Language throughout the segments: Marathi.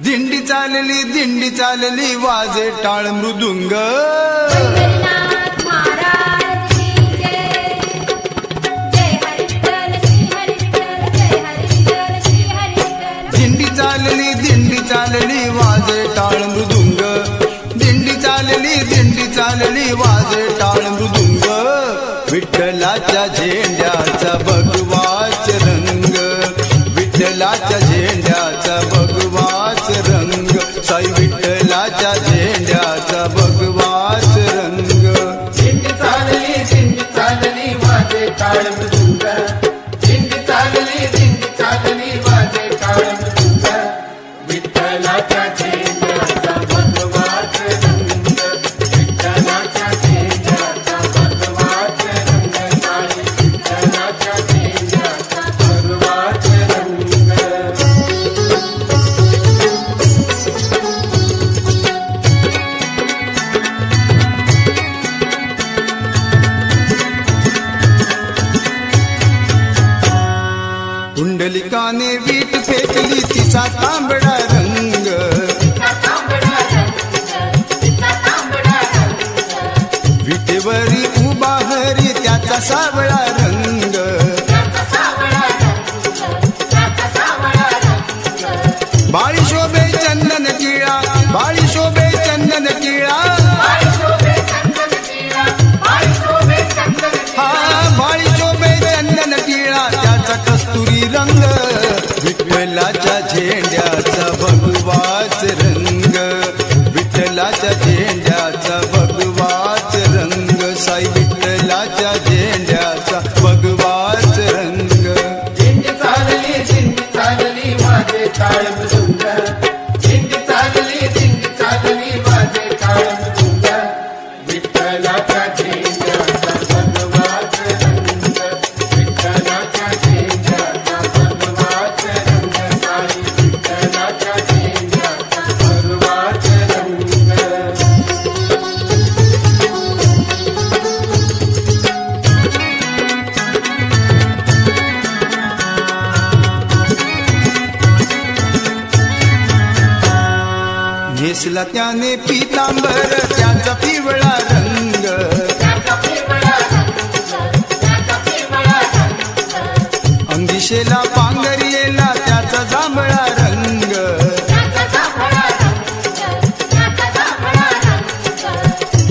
दिंडी चालली वाजे टाळ मृदुंग। दिंडी चालली वाजे टाळ मृदुंग। दिंडी चालली वाजे टाळ मृदुंग। विठ्ठलाच्या झेंड्याचा भगवाच रंग। विठ्ठलाच्या झेंड्याचा भगवाच रंग। साई विठ्ठलाच्या झेंड्याचा भगवाच रंग। दिंडी चालली वाजे टाळ मृदुंग। दिंडी चालली वाजे टाळ मृदुंग। विठ्ठलाच्या झेंड्याचा भगवाच रंग। विठ्ठलाच्या झेंड्याचा भगवाच रंग। साई विठ्ठलाच्या झेंड्याचा भगवाच रंग। कुंडलिकाने वीट फेकली तिचा तांबडा रंग। विटेवरी उभा हरी त्याचा सावळा रंग। बाळी शोभे चंदन टिळा। बाळी शोभे चंदन टिळा। हा बाळी शोभे चंदन टिळा त्याचा कस्तुरी रंग। विठ्ठलाच्या झेंड्याचा भगवाच रंग। विठ्ठलाच्या झेंड्याचा भगवाच रंग। साई विठ्ठलाच्या झेंड्याचा भगवाच रंग। दिंडी चालली वाजे टाळ मृदुंग। दिंडी चालली वाजे टाळ मृदुंग। विठ्ठलाच्या झेंड्याचा भगवाच रंग। विठ्ठलाच्या झेंड्याचा भगवाच रंग। साई विठ्ठलाच्या झेंड्याचा भगवाच रंग। नेसला त्याने पितांबर त्याचा पिवळा रंग। अंगिशेला पांघरियेला त्याचा जांभळा रंग।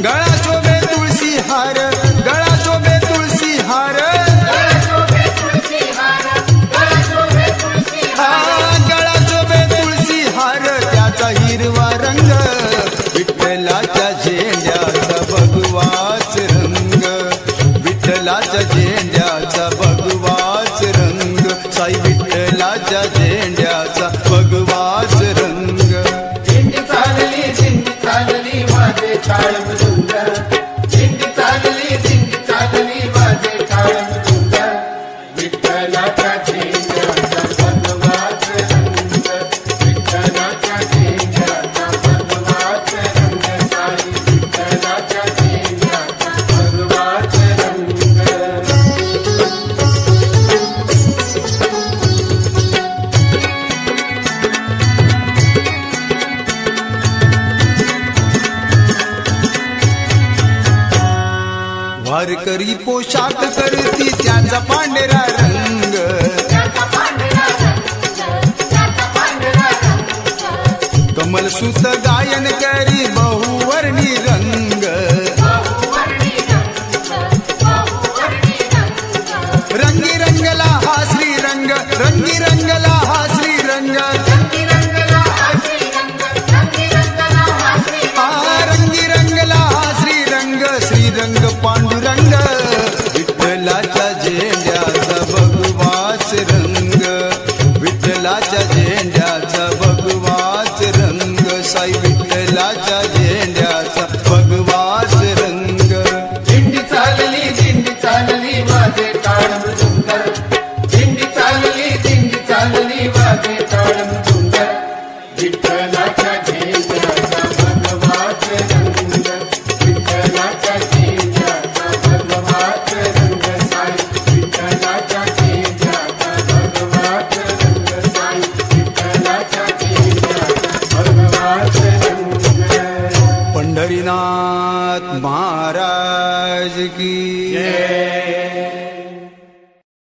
गळा शोभे तुळशी हार। गळा शोभे तुळशी हार। गळा शोभे तुळशी हार त्याचा हिरवा रंग। विठ्ठलाच्या झेंड्याचा भगवाच रंग। विठ्ठलाच्या झेंड्याचा भगवाच रंग। साई विठ्ठलाच्या झेंड्याचा भगवाच रंग। दिंडी चालली वाजे टाळ मृदुंग। दिंडी चालली वाजे टाळ मृदुंग। विठ्ठलाच्या झेंड्याचा भगवाच रंग। विठ्ठलाच्या झेंड्याचा भगवाच रंग। साई विठ्ठलाच्या झेंड्याचा भगवाच रंग। वारकरी पोशाख करती त्याचा पांढरा रंग। कमलसूत गायन करी बहुवर्णी रंग। रंगी रंगला हा श्रीरंग। रंगी रंगला हा श्रीरंग। रंगी रंगला हा श्रीरंग। श्रीरंग पांडुरंग। विठ्ठलाच्या झेंड्याचा भगवाच रंग। विठ्ठलाच्या झेंड्याचा भगवाच रंग। साई विठ्ठलाच्या झेंड्याचा भगवाच गणपतीनाथ महाराज की जय.